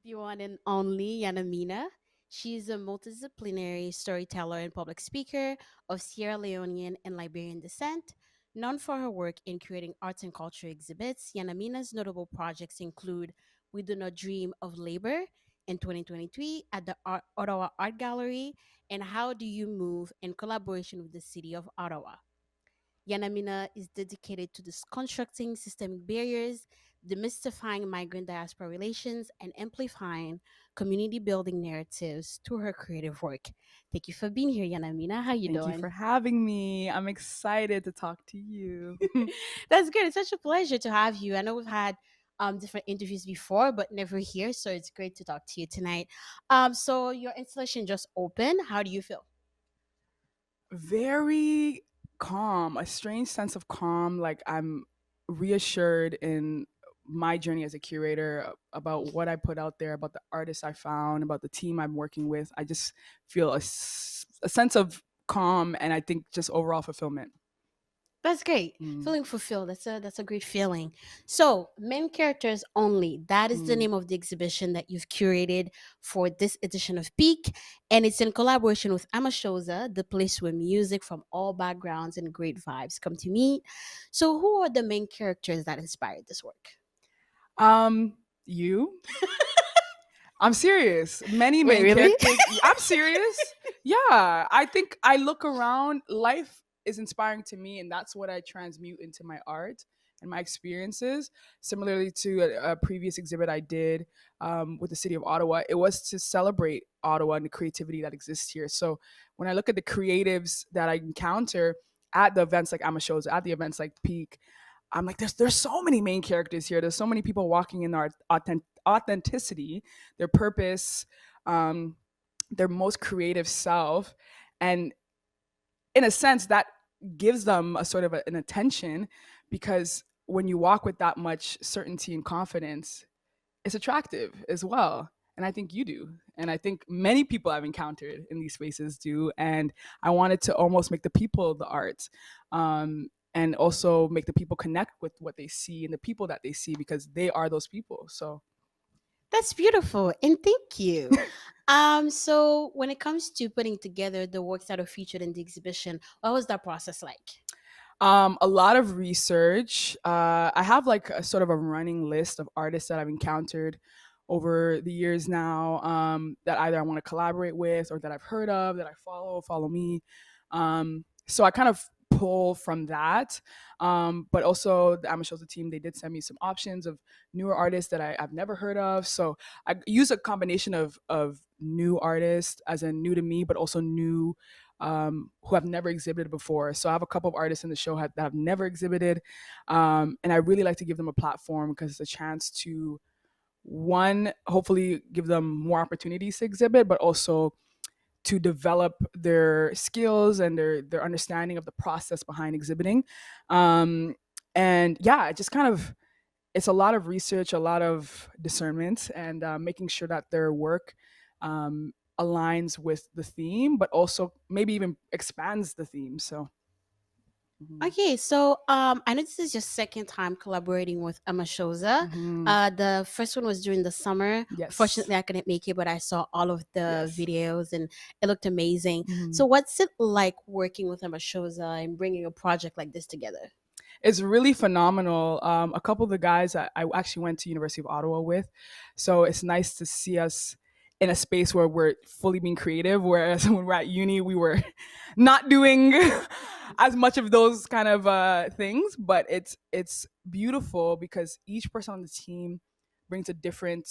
the one and only Yanaminah. She's a multidisciplinary storyteller and public speaker of Sierra-Leonean and Liberian descent. Known for her work in creating arts and culture exhibits, Yanaminah's notable projects include We Do Not Dream of Labor in 2023 at the Ottawa Art Gallery and How Do You Move in collaboration with the City of Ottawa. Yanamina is dedicated to deconstructing systemic barriers, demystifying migrant diaspora relations, and amplifying community building narratives through her creative work. Thank you for being here, Yanamina. How you Thank you doing? for having me. I'm excited to talk to you. That's good. It's such a pleasure to have you. I know we've had different interviews before, but never here, so it's great to talk to you tonight. So your installation just opened. How do you feel? Very calm, a strange sense of calm. Like I'm reassured in my journey as a curator about what I put out there, about the artists I found, about the team I'm working with. I just feel a sense of calm and I think just overall fulfillment. That's great. Mm, Feeling fulfilled. That's a great feeling. So, main characters only. That is the mm. name of the exhibition that you've curated for this edition of Pique, and it's in collaboration with Amashosa, the place where music from all backgrounds and great vibes come to meet. So, who are the main characters that inspired this work? You? I'm serious. Many Wait, main really? characters. I'm serious. Yeah, I think I look around. Life is inspiring to me, and that's what I transmute into my art and my experiences. Similarly to a previous exhibit I did with the City of Ottawa, it was to celebrate Ottawa and the creativity that exists here. So when I look at the creatives that I encounter at the events like Amashosa, at the events like Peak, I'm like, there's so many main characters here. There's so many people walking in their authenticity, their purpose, um, their most creative self, and in a sense, that gives them a sort of an attention because when you walk with that much certainty and confidence, it's attractive as well. And I think you do. And I think many people I've encountered in these spaces do. And I wanted to almost make the people the art. And also make the people connect with what they see and the people that they see because they are those people. So That's beautiful, and thank you. So when it comes to putting together the works that are featured in the exhibition, what was that process like? a lot of research. I have like a sort of a running list of artists that I've encountered over the years now, that either I want to collaborate with or that I've heard of, that I follow me. So I kind of pull from that. But also the Amashosa team, they did send me some options of newer artists that I've never heard of. So I use a combination of new artists, as in new to me, but also new who have never exhibited before. So I have a couple of artists in the show that have never exhibited, and I really like to give them a platform because it's a chance to, one, hopefully give them more opportunities to exhibit, but also to develop their skills and their understanding of the process behind exhibiting. Um, and yeah, it just kind of, it's a lot of research, a lot of discernment, and making sure that their work um, aligns with the theme, but also maybe even expands the theme. So, mhm. Okay, so I know this is your second time collaborating with Amashosa. Mhm. The first one was during the summer. Yes, Fortunately, I couldn't make it, but I saw all of the yes. videos and it looked amazing. So, Mhm. what's it like working with Amashosa and bringing a project like this together? It's really phenomenal. A couple of the guys I actually went to University of Ottawa with, so it's nice to see us in a space where we're fully being creative. Whereas when we're at uni, we were not doing as much of those kind of things. But it's beautiful because each person on the team brings a different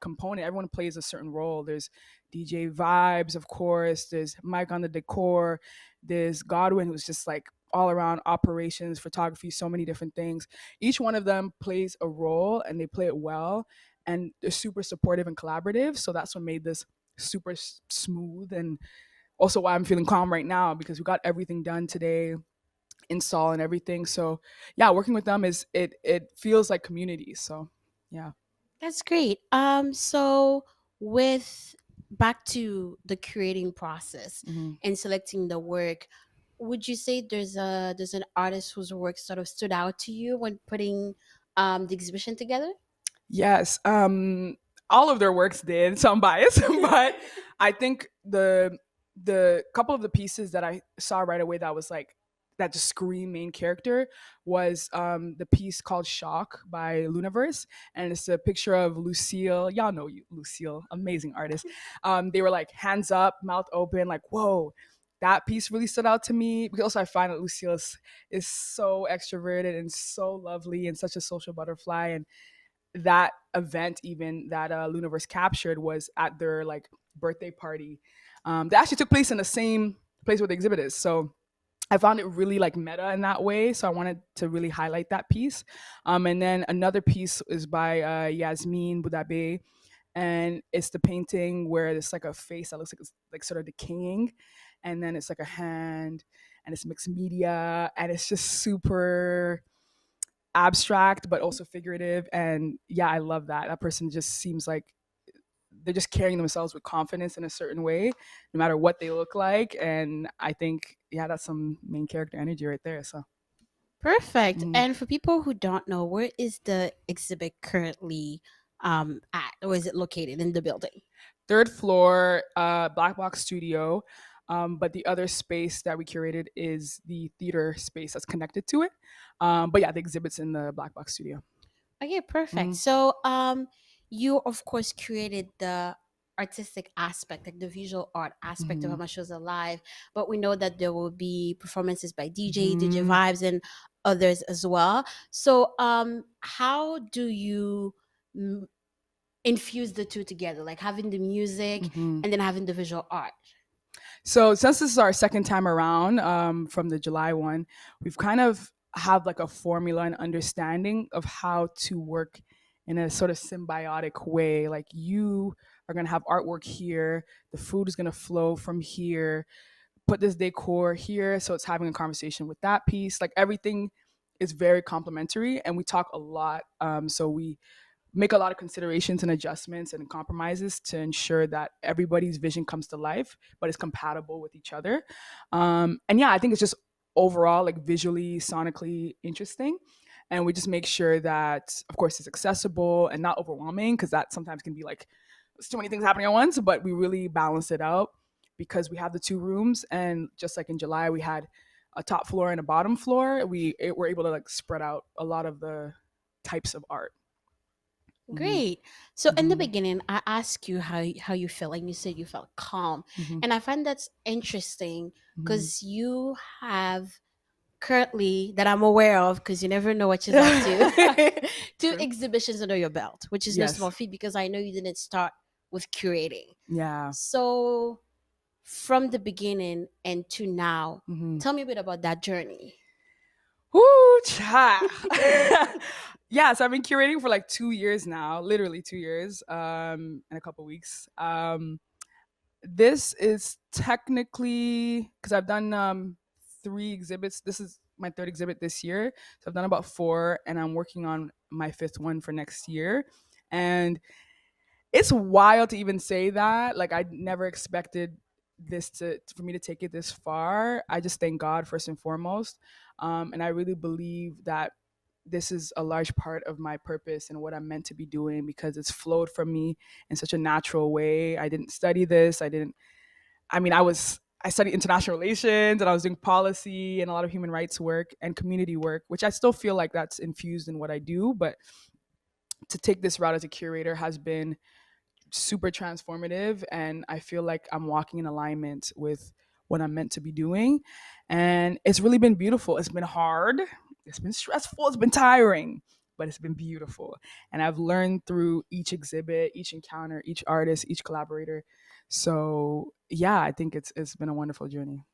component. Everyone plays a certain role. There's DJ vibes, of course. There's Mike on the decor. There's Godwin, who's just like all around operations, photography, so many different things. Each one of them plays a role and they play it well, and they're super supportive and collaborative. So that's what made this super smooth, and also why I'm feeling calm right now because we got everything done today, install and everything. So yeah, working with them it feels like community. So yeah. That's great. So with back to the creating process Mhm. and selecting the work, would you say there's an artist whose work sort of stood out to you when putting the exhibition together? Yes. all of their works did, so I'm biased, but I think the couple of the pieces that I saw right away that was like that just scream main character was the piece called Shock by Luniverse, and it's a picture of Lucille. Y'all know you, Lucille, amazing artist. They were like hands up, mouth open, like whoa. That piece really stood out to me because also I find that Lucille is so extroverted and so lovely and such a social butterfly. And that event even that Luniverse captured was at their like birthday party that actually took place in the same place where the exhibit is. So I found it really like meta in that way. So I wanted to really highlight that piece. And then another piece is by Yasmin Boudabe. And it's the painting where it's like a face that looks like it's like sort of decaying. And then it's like a hand and it's mixed media. And it's just super abstract, but also figurative. And yeah, I love that. That person just seems like they're just carrying themselves with confidence in a certain way, no matter what they look like. And I think, yeah, that's some main character energy right there. So, Perfect. mhm. And for people who don't know, where is the exhibit currently at, or is it located in the building? Third floor, Black Box Studio. But the other space that we curated is the theater space that's connected to it. But yeah, the exhibit's in the Black Box Studio. Okay, perfect. Mhm. So, you of course created the artistic aspect, like the visual art aspect of how Mhm. my show's alive. But we know that there will be performances by DJ Mhm. Vibes, and others as well. So, how do you mm, infuse the two together, like having the music Mhm. and then having the visual art? So since this is our second time around from the July one, we've kind of have like a formula and understanding of how to work in a sort of symbiotic way. Like you are gonna have artwork here, the food is gonna flow from here, put this decor here, so it's having a conversation with that piece. Like everything is very complementary, and we talk a lot. So we make a lot of considerations and adjustments and compromises to ensure that everybody's vision comes to life, but is compatible with each other. And yeah, I think it's just overall like visually, sonically interesting. And we just make sure that, of course, it's accessible and not overwhelming because that sometimes can be like there's too many things happening at once. But we really balance it out because we have the two rooms, and just like in July, we had a top floor and a bottom floor. Were able to like spread out a lot of the types of art. Mhm. Great. So in the Mhm. beginning, I asked you how you felt, and you said you felt calm, Mhm. and I find that's interesting Mhm. because you have currently, that I'm aware of, because you never know what she's up to, two True. exhibitions under your belt, which is no small Yes. feat because I know you didn't start with curating. Yeah. So from the beginning and to now, Mhm. tell me a bit about that journey. Woo, cha. Yeah, so I've been curating for like 2 years now, literally 2 years, and a couple weeks. This is technically because I've done three exhibits. This is my third exhibit this year. So I've done about four, and I'm working on my fifth one for next year. And it's wild to even say that. Like I never expected this to for me to take it this far. I just thank God first and foremost, and I really believe that this is a large part of my purpose and what I'm meant to be doing because it's flowed from me in such a natural way. I didn't study this. I didn't. I mean, I studied international relations and I was doing policy and a lot of human rights work and community work, which I still feel like that's infused in what I do. But to take this route as a curator has been super transformative, and I feel like I'm walking in alignment with what I'm meant to be doing. And it's really been beautiful. It's been hard, it's been stressful, it's been tiring, but it's been beautiful. And I've learned through each exhibit, each encounter, each artist, each collaborator. So yeah, I think it's been a wonderful journey.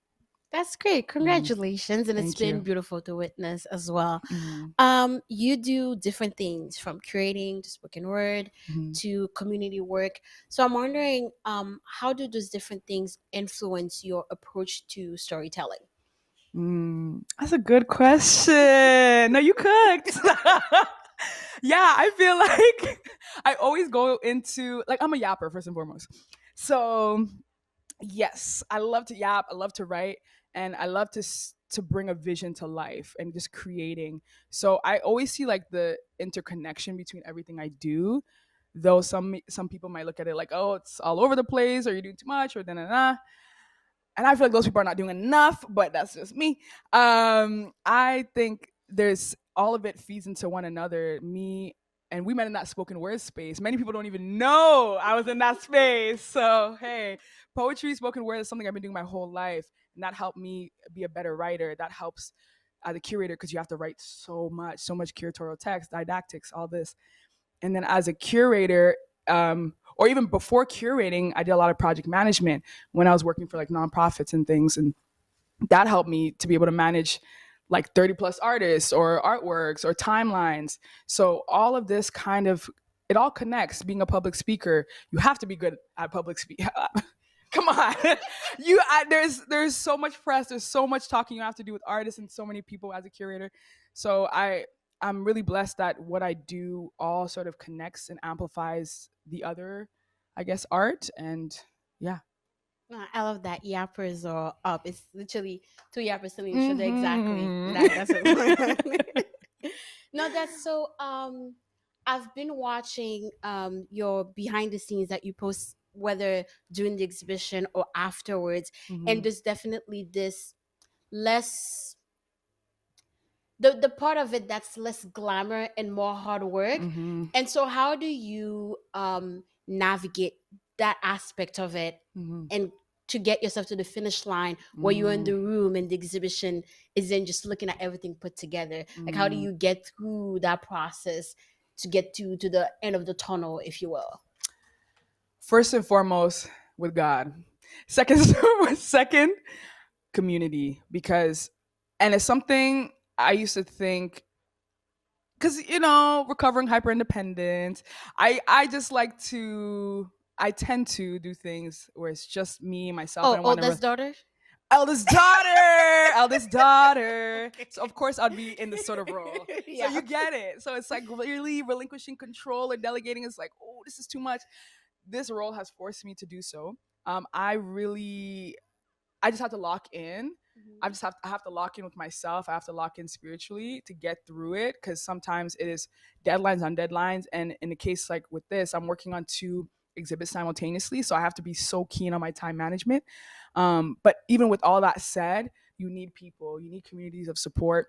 That's great. Mhm. Congratulations. And it's Thank been you. beautiful to witness as well. Mhm. You do different things from curating to spoken word Mhm. to community work. So I'm wondering, how do those different things influence your approach to storytelling? That's a good question. No, you cooked. Yeah, I feel like I always go into like I'm a yapper first and foremost. So yes, I love to yap. I love to write, and I love to bring a vision to life and just creating. So I always see like the interconnection between everything I do. though some people might look at it like, oh, it's all over the place, or you're doing too much, or da da da. And I feel like those people are not doing enough, but that's just me. I think there's all of it feeds into one another. Me and we met in that spoken word space. Many people don't even know I was in that space. So hey, poetry, spoken word is something I've been doing my whole life, and that helped me be a better writer. That helps as a curator because you have to write so much curatorial text, didactics, all this. And then as a curator, or even before curating, I did a lot of project management when I was working for like nonprofits and things, and that helped me to be able to manage like 30 plus artists or artworks or timelines. So all of this kind of, it all connects. Being a public speaker, you have to be good at public speaking. Come on. There's so much press, there's so much talking you have to do with artists and so many people as a curator. So I'm really blessed that what I do all sort of connects and amplifies the other, I guess, art. And yeah. I love that yappers are up. It's literally two yappers telling each other exactly. Mm-hmm. That's what. No, that's so. I've been watching your behind the scenes that you post, whether during the exhibition or afterwards, Mm-hmm. and there's definitely this less the part of it that's less glamour and more hard work. Mm-hmm. And so how do you navigate that aspect of it Mm-hmm. and to get yourself to the finish line where you're in the room and the exhibition isn't just looking at everything put together? Like how do Mm-hmm. you get through that process to get to the end of the tunnel, if you will? First and foremost, with God. Second, second, community. Because, and it's something I used to think, because recovering hyper independence, I just like to, I tend to do things where it's just me myself, and Oh, I want to oldest daughter. eldest daughter, eldest daughter. So of course I'd be in this sort of role. So Yeah. you get it. So it's like really relinquishing control or delegating is like, oh, this is too much. This role has forced me to do so. I just have to lock in. Mhm. I have to lock in with myself. I have to lock in spiritually to get through it, because sometimes it is deadlines on deadlines. And in the case like with this, I'm working on two exhibits simultaneously, so I have to be so keen on my time management. But even with all that said, you need people, you need communities of support.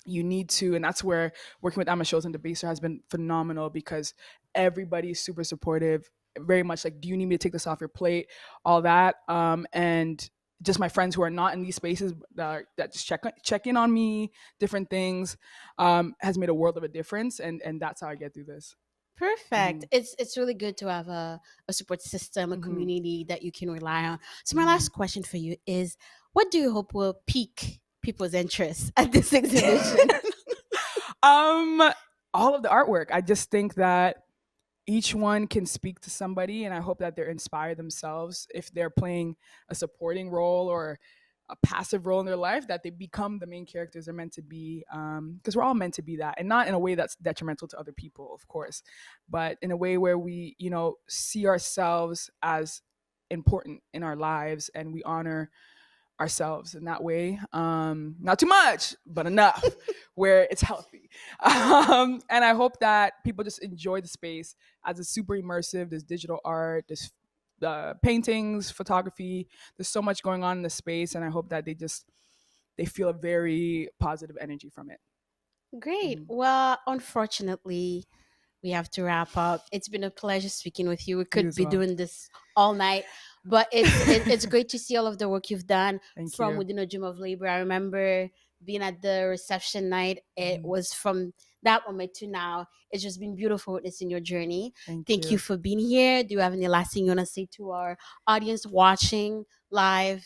You need to, and that's where working with Emma Schultz and Debaser has been phenomenal, because everybody's super supportive, very much like, do you need me to take this off your plate, all that. And just my friends who are not in these spaces that just check in on me, different things, has made a world of a difference, and that's how I get through this. Perfect. Hmm. It's really good to have a support system, a Hmm. community that you can rely on. So my Hmm. last question for you is, what do you hope will pique people's interest at this exhibition? um all of the artwork, I just think that each one can speak to somebody, and I hope that they're inspired themselves. If they're playing a supporting role or a passive role in their life, that they become the main characters they're meant to be, because we're all meant to be that, and not in a way that's detrimental to other people, of course, but in a way where we see ourselves as important in our lives, and we honor ourselves in that way. Not too much, but enough where it's healthy. And I hope that people just enjoy the space as it's super immersive. There's digital art, there's paintings, photography. There's so much going on in the space, and I hope that they feel a very positive energy from it. Great. Mhm. Well, unfortunately, we have to wrap up. It's been a pleasure speaking with you. We You could as be well. doing this all night, but it's great to see all of the work you've done Thank from you. Within a Dream of Labor. I remember being at the reception night. It Mhm. was from that moment to now. It's just been beautiful witnessing your journey. Thank Thank you you. for being here. Do you have any last thing you want to say to our audience watching live?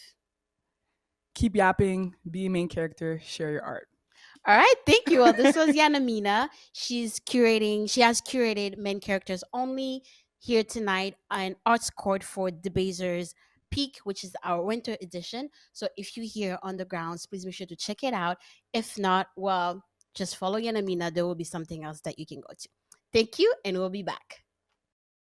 Keep yapping, be a main character, share your art. All right, thank you. Well, this was Yanaminah. She has curated main characters only here tonight an arts court for Debasers Peak, which is our winter edition. So if you hear on the grounds, please make sure to check it out. If not, well, just follow Yanaminah. There will be something else that you can go to. Thank you, and we'll be back.